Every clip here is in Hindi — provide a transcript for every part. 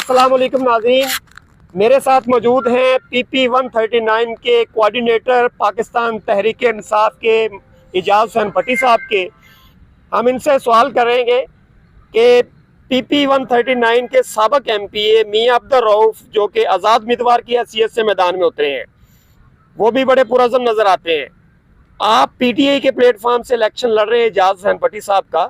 अस्सलाम वालेकुम नाज़रीन, मेरे साथ मौजूद हैं PP 139 के कोऑर्डिनेटर पाकिस्तान तहरीक इंसाफ के एजाज हुसैन भट्टी साहब के। हम इनसे सवाल करेंगे कि PP 139 के साबिक MPA मियां अब्दुल रऊफ जो कि आज़ाद उम्मीदवार की हैसियत से मैदान में उतरे हैं, वो भी बड़े पुरअज़म नज़र आते हैं। आप PTI के प्लेटफॉर्म से इलेक्शन लड़ रहे हैं एजाज हुसैन भट्टी साहब का,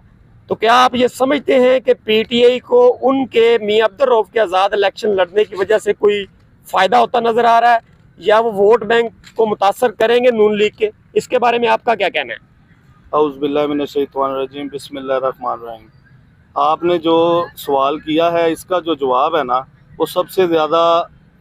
तो क्या आप ये समझते हैं कि PTI को उनके मियां अब्दुल रऊफ के आज़ाद इलेक्शन लड़ने की वजह से कोई फ़ायदा होता नज़र आ रहा है, या वो वोट बैंक को मुतासर करेंगे नून लीग के? इसके बारे में आपका क्या कहना है? औज़ुबिल्लाहिमिनश्शैतानिर्रजीम, बिस्मिल्लाहिर्रहमानिर्रहीम। आपने जो सवाल किया है, इसका जो जवाब है ना, वो सबसे ज़्यादा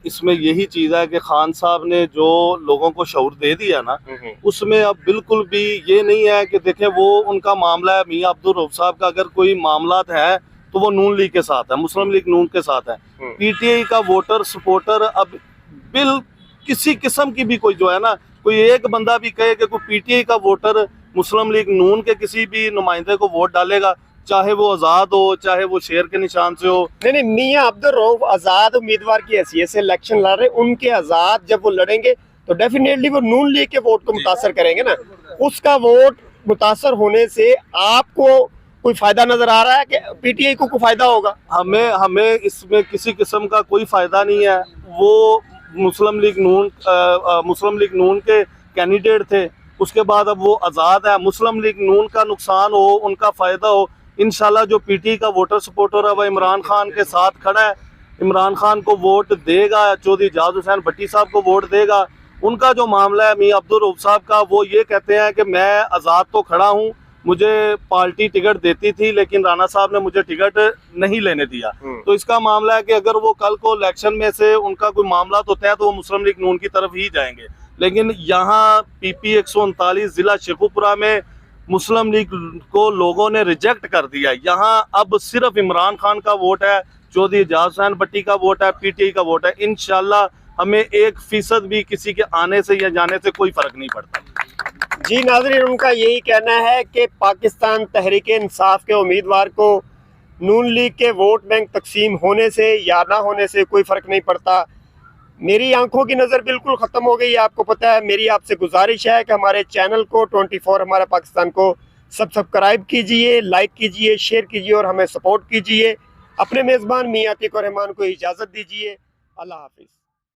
इसमें यही चीज़ है कि खान साहब ने जो लोगों को शऊर दे दिया ना, उसमें अब बिल्कुल भी ये नहीं है कि देखें वो उनका मामला है मियां अब्दुल रऊफ साहब का। अगर कोई मामलात है तो वो नून लीग के साथ है, मुस्लिम लीग नून के साथ है। PTI का वोटर सपोर्टर अब बिल किसी किस्म की भी कोई जो है ना, कोई एक बंदा भी कहे कि कोई PTI का वोटर मुस्लिम लीग नून के किसी भी नुमाइंदे को वोट डालेगा, चाहे वो आज़ाद हो, चाहे वो शेर के निशान से हो। नहीं, मियां अब्दुल रऊफ आज़ाद उम्मीदवार की हैसियत से इलेक्शन लड़ रहे, उनके आज़ाद जब वो लड़ेंगे तो डेफिनेटली वो नून लीग के वोट को मुतासर करेंगे ना। उसका वोट मुतासर होने से आपको कोई फायदा नजर आ रहा है कि PTI को कोई फायदा होगा? हमें इसमें किसी किस्म का कोई फायदा नहीं है। वो मुस्लिम लीग नून के कैंडिडेट थे, उसके बाद अब वो आज़ाद है। मुस्लिम लीग नून का नुकसान हो, उनका फ़ायदा हो, इंशाल्लाह जो PTI का वोटर सपोर्टर है वह इमरान खान के साथ खड़ा है, इमरान खान को वोट देगा, चौधरी एजाज हुसैन भट्टी साहब को वोट देगा। उनका जो मामला है मियां अब्दुल रऊफ साहब का, वो ये कहते हैं कि मैं आज़ाद तो खड़ा हूँ, मुझे पार्टी टिकट देती थी लेकिन राणा साहब ने मुझे टिकट नहीं लेने दिया। तो इसका मामला है कि अगर वो कल को इलेक्शन में से उनका कोई मामला होता है तो वो मुस्लिम लीग नून की तरफ ही जाएंगे। लेकिन यहाँ PP 139 जिला शेखुपुरा में मुस्लिम लीग को लोगों ने रिजेक्ट कर दिया। यहाँ अब सिर्फ इमरान खान का वोट है, चौधरी एजाज हुसैन भट्टी का वोट है, PTI का वोट है। इंशाल्लाह हमें 1% भी किसी के आने से या जाने से कोई फर्क नहीं पड़ता। जी नाज़रीन, उनका यही कहना है कि पाकिस्तान तहरीक इंसाफ के उम्मीदवार को नून लीग के वोट बैंक तकसीम होने से या ना होने से कोई फ़र्क नहीं पड़ता। मेरी आंखों की नज़र बिल्कुल ख़त्म हो गई है, आपको पता है। मेरी आपसे गुजारिश है कि हमारे चैनल को 24 हमारा पाकिस्तान को सब्सक्राइब कीजिए, लाइक कीजिए, शेयर कीजिए और हमें सपोर्ट कीजिए। अपने मेज़बान मियां अतीक और रहमान को इजाज़त दीजिए। अल्लाह हाफिज़।